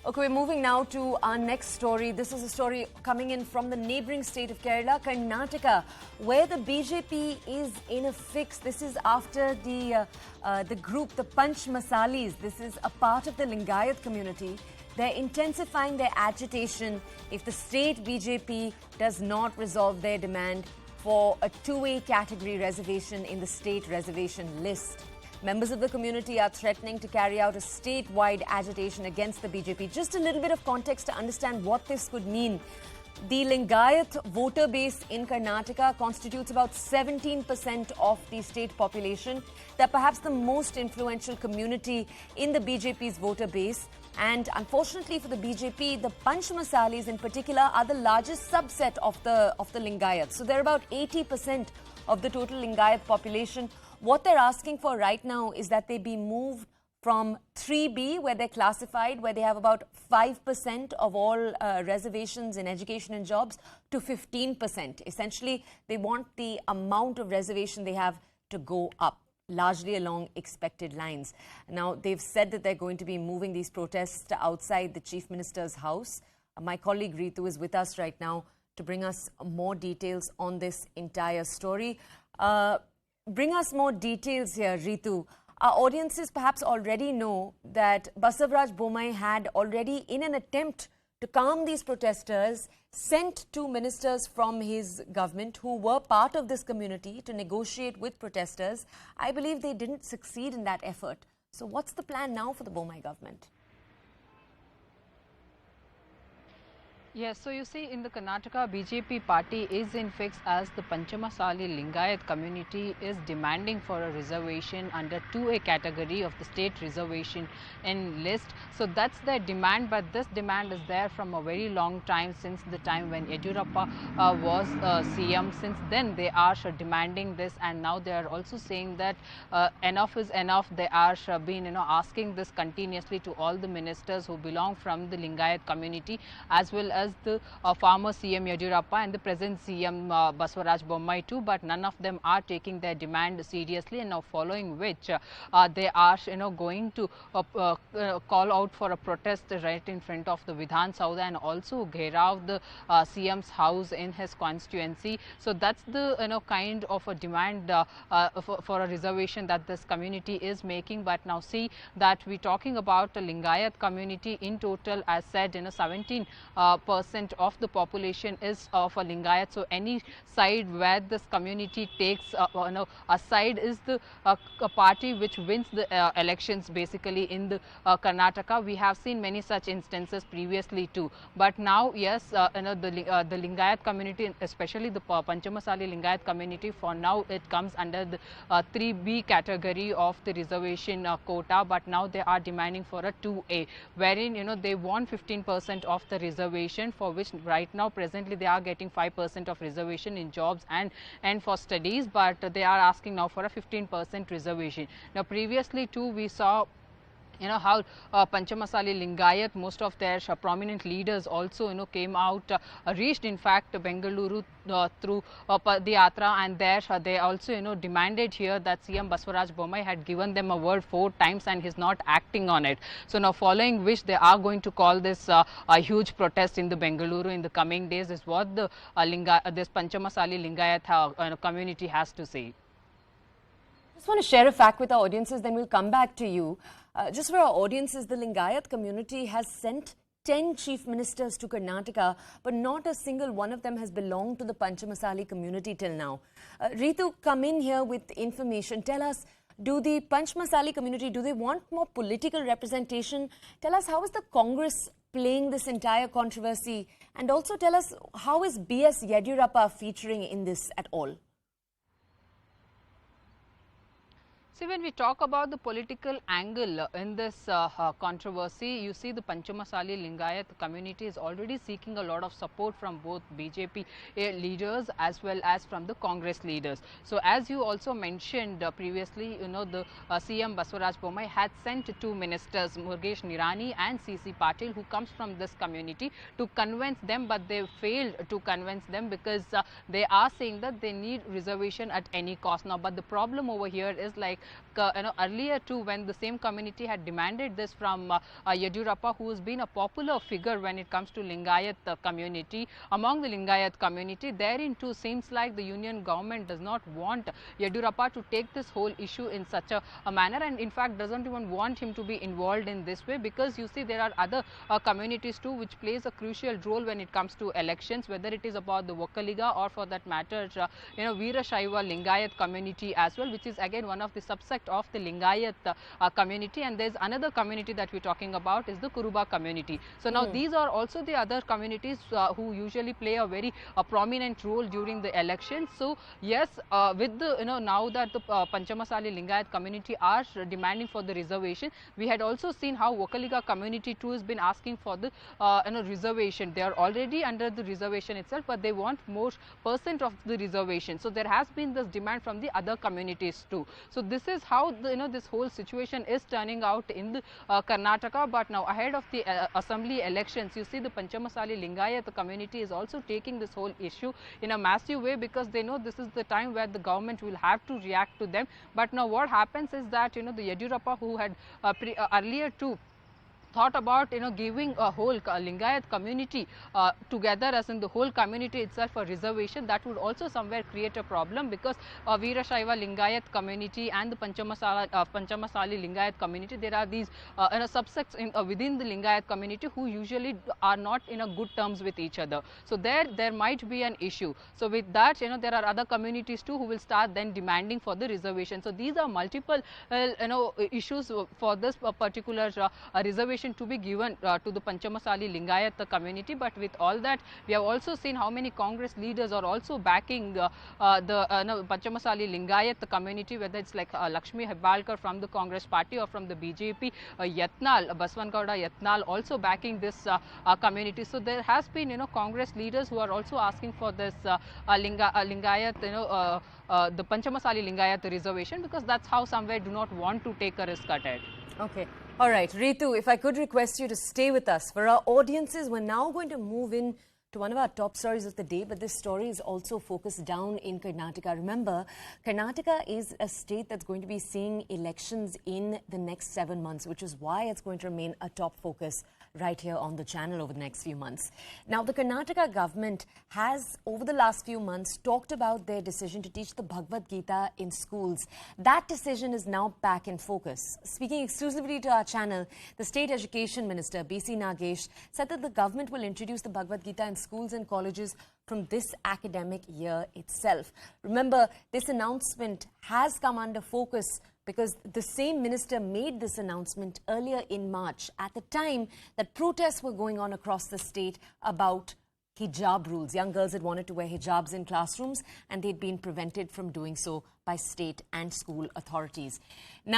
Okay, we're moving now to our next story. This is a story coming in from the neighbouring state of Kerala, Karnataka, where the BJP is in a fix. This is after the group, the Panch Masalis. This is a part of the Lingayat community. They're intensifying their agitation if the state BJP does not resolve their demand for a 2A category reservation in the state reservation list. Members of the community are threatening to carry out a statewide agitation against the BJP. Just a little bit of context to understand what this could mean. The Lingayat voter base in Karnataka constitutes about 17% of the state population. They're perhaps the most influential community in the BJP's voter base. And unfortunately for the BJP, the Panch Masalis in particular are the largest subset of the Lingayat. So they're about 80% of the total Lingayat population. What they're asking for right now is that they be moved from 3B, where they're classified, where they have about 5% of all reservations in education and jobs, to 15%. Essentially, they want the amount of reservation they have to go up, largely along expected lines. Now, they've said that they're going to be moving these protests to outside the Chief Minister's house. My colleague Ritu is with us right now to bring us more details on this entire story. Bring us more details here, Ritu. Our audiences perhaps already know that Basavaraj Bommai had already, in an attempt to calm these protesters, sent two ministers from his government who were part of this community to negotiate with protesters. I believe they didn't succeed in that effort. So what's the plan now for the Bommai government? Yes, so you see in the Karnataka BJP party is in fix as the Panchamasali Lingayat community is demanding for a reservation under 2A category of the state reservation in list. So that's their demand, but this demand is there from a very long time, since the time when Yediyurappa was CM. Since then they are demanding this, and now they are also saying that enough is enough. They are been asking this continuously to all the ministers who belong from the Lingayat community, as well as the former CM Yediyurappa and the present CM Basavaraj Bommai too, but none of them are taking their demand seriously, and now following which they are going to call out for a protest right in front of the Vidhan Soudha and also Gherav the CM's house in his constituency. So that's the kind of a demand for a reservation that this community is making. But now see that we're talking about the Lingayat community in total, as said, 17% of the population is of a Lingayat. So any side where this community takes a side is the a party which wins the elections basically in the Karnataka. We have seen many such instances previously too, but now yes, the Lingayat community, especially the Panchamasali Lingayat community, for now it comes under the 3B category of the reservation quota, but now they are demanding for a 2A, wherein they want 15% of the reservation, for which right now presently they are getting 5% of reservation in jobs and for studies, but they are asking now for a 15% reservation. Now previously too we saw how Panchamasali Lingayat, most of their prominent leaders also came out, reached in fact Bengaluru through Padayatra, and there they also demanded here that CM Basavaraj Bommai had given them a word 4 times and he's not acting on it. So now following which they are going to call this a huge protest in the Bengaluru in the coming days, is what the this Panchamasali Lingayat community has to say. I just want to share a fact with our audiences, then we'll come back to you. Just for our audiences, the Lingayat community has sent 10 chief ministers to Karnataka, but not a single one of them has belonged to the Panchamasali community till now. Ritu, come in here with information. Tell us, do the Panchamasali community, do they want more political representation? Tell us, how is the Congress playing this entire controversy? And also tell us, how is B.S. Yediyurappa featuring in this at all? See, when we talk about the political angle in this controversy, you see the Panchamasali Lingayat community is already seeking a lot of support from both BJP leaders as well as from the Congress leaders. So as you also mentioned previously, the CM Basavaraj Bommai had sent 2 ministers, Murugesh Nirani and CC Patil, who comes from this community, to convince them, but they failed to convince them because they are saying that they need reservation at any cost now. But the problem over here is, like, earlier too, when the same community had demanded this from Yediyurappa, who has been a popular figure when it comes to Lingayat community, among the Lingayat community, therein too seems like the union government does not want Yediyurappa to take this whole issue in such a manner, and in fact doesn't even want him to be involved in this way, because you see there are other communities too which plays a crucial role when it comes to elections, whether it is about the Vokkaliga or for that matter Veerashaiva Lingayat community as well, which is again one of the subsect of the Lingayat community. And there's another community that we're talking about is the Kuruba community. So now these are also the other communities who usually play a very prominent role during the elections. So yes, with the now that the Panchamasali Lingayat community are demanding for the reservation, we had also seen how Vokkaliga community too has been asking for the reservation. They are already under the reservation itself, but they want more percent of the reservation. So there has been this demand from the other communities too. So this is how the, this whole situation is turning out in the Karnataka. But now ahead of the assembly elections, you see the Panchamasali Lingayat community is also taking this whole issue in a massive way, because they know this is the time where the government will have to react to them. But now what happens is that the Yediyurappa, who had earlier too thought about giving a whole Lingayat community together, as in the whole community itself, a reservation, that would also somewhere create a problem, because Veerashaiva Lingayat community and the Panchamasali Lingayat community, there are these subsects within the Lingayat community who usually are not in a good terms with each other. So there might be an issue. So with that, there are other communities too who will start then demanding for the reservation. So these are multiple issues for this particular reservation to be given to the Panchamasali Lingayat community. But with all that, we have also seen how many Congress leaders are also backing the Panchamasali Lingayat community, whether it's like Lakshmi Hebbalkar from the Congress party or from the BJP, Yatnal, Baswantgowda Yatnal also backing this community. So there has been Congress leaders who are also asking for this Lingayat, the Panchamasali Lingayat reservation, because that's how somewhere do not want to take a risk at it. Okay. All right, Ritu, if I could request you to stay with us. For our audiences, we're now going to move in to one of our top stories of the day, but this story is also focused down in Karnataka. Remember, Karnataka is a state that's going to be seeing elections in the next 7 months, which is why it's going to remain a top focus right here on the channel over the next few months. Now, the Karnataka government has, over the last few months, talked about their decision to teach the Bhagavad Gita in schools. That decision is now back in focus. Speaking exclusively to our channel, the State Education Minister, B.C. Nagesh, said that the government will introduce the Bhagavad Gita in schools and colleges from this academic year itself. Remember, this announcement has come under focus because the same minister made this announcement earlier in March, at the time that protests were going on across the state about hijab rules. Young girls had wanted to wear hijabs in classrooms, and they'd been prevented from doing so by state and school authorities. Now,